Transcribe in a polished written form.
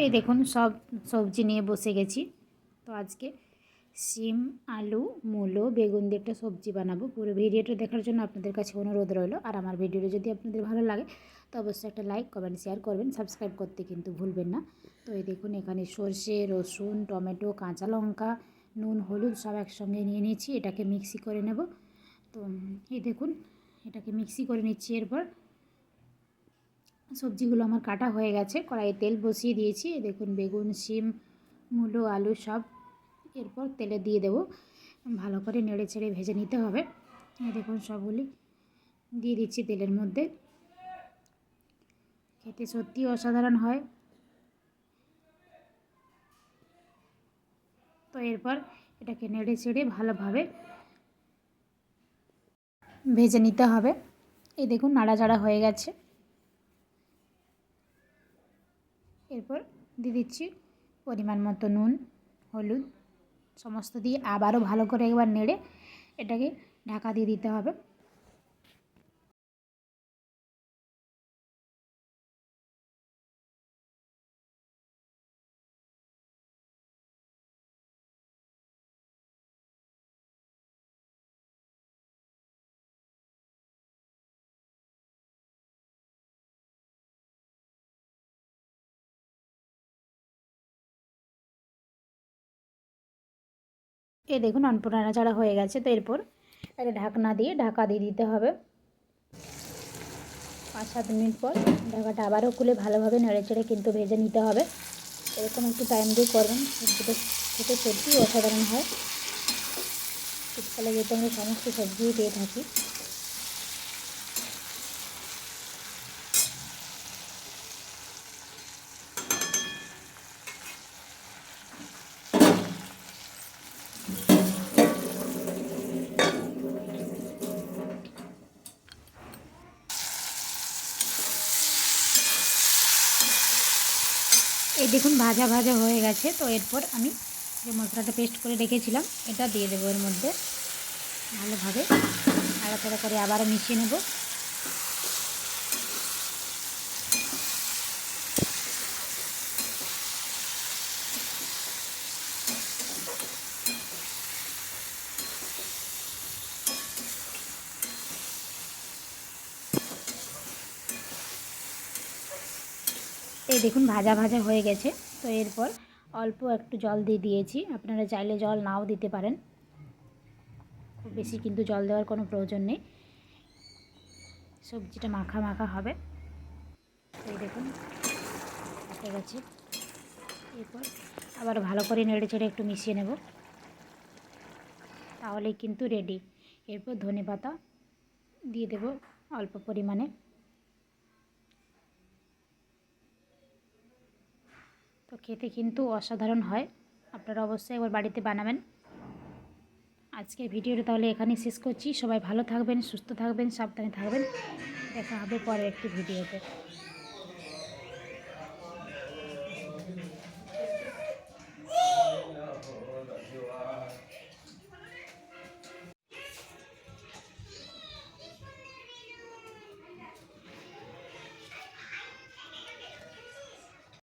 এই দেখুন সব সবজি নিয়ে বসে গেছি। তো আজকে শিম, আলু, মূলো, বেগুন দিয়ে একটা সবজি বানাবো। পুরো ভিডিওটা দেখার জন্য আপনাদের কাছে অনুরোধ রইল। আর আমার ভিডিওটা যদি আপনাদের ভালো লাগে তো অবশ্যই একটা লাইক, কমেন্ট, শেয়ার করবেন। সাবস্ক্রাইব করতে কিন্তু ভুলবেন না। তো এই দেখুন এখানে সর্ষে, রসুন, টমেটো, কাঁচা লঙ্কা, নুন, হলুদ সব একসঙ্গে নিয়ে নিয়েছি। এটাকে মিক্সি করে নেব। তো এই দেখুন এটাকে মিক্সি করে নিচ্ছি। এরপর সবজিগুলো আমার কাটা হয়ে গেছে। কড়াইয়ে তেল বসিয়ে দিয়েছি। দেখুন বেগুন, শিম, মূলো, আলু সব এরপর তেলে দিয়ে দেব। ভালো করে নেড়ে চেড়ে ভেজে নিতে হবে। দেখুন সবগুলি দিয়ে দিচ্ছি তেলের মধ্যে। খেতে সত্যি অসাধারণ হয়। তো এরপর এটাকে নেড়ে চেড়ে ভালোভাবে ভেজে নিতে হবে। এই দেখুন নাড়াচাড়া হয়ে গেছে। এরপর দিয়ে দিচ্ছি পরিমাণ মতো নুন, হলুদ সমস্ত দিয়ে আবারও ভালো করে একবার নেড়ে এটাকে ঢাকা দিয়ে দিতে হবে। এই দেখুন অল্প নাড়াচাড়া হয়ে গেছে। তো এরপর একটা ঢাকনা দিয়ে ঢাকা দিয়ে দিতে হবে। 5-7 মিনিট পর ঢাকাটা আবারও খুলে ভালোভাবে নেড়েচেড়ে কিন্তু ভেজে নিতে হবে। এরকম একটু টাইম দিয়ে করবেন। সবজিটা খেতে সত্যিই অসাধারণ হয়। শীতকালে যেহেতু আমরা সমস্ত সবজিই পেয়ে থাকি। এই দেখুন ভাজা ভাজা হয়ে গেছে। তো এরপর আমি যে মশলাটা পেস্ট করে রেখেছিলাম এটা দিয়ে দেবো এর মধ্যে। ভালোভাবে নাড়াচাড়া করে আবারও মিশিয়ে নেব। এই দেখুন ভাজা ভাজা হয়ে গেছে। তো এরপর অল্প একটু জল দিয়ে দিয়েছি। আপনারা চাইলে জল নাও দিতে পারেন। খুব বেশি কিন্তু জল দেওয়ার কোনো প্রয়োজন নেই। সবজিটা মাখা মাখা হবে। এই দেখুন হয়ে গেছে। এরপর আবার ভালো করে নেড়ে চেড়ে একটু মিশিয়ে নেব। তাহলেই কিন্তু রেডি। এরপর ধনেপাতা দিয়ে দেব অল্প পরিমাণে। তো খেতে কিন্তু অসাধারণ হয়। আপনারা অবশ্যই একবার বাড়িতে বানাবেন। আজকের ভিডিওটা তাহলে এখানেই শেষ করছি। সবাই ভালো থাকবেন, সুস্থ থাকবেন, সাবধানে থাকবেন। দেখা হবে পরের একটি ভিডিওতে।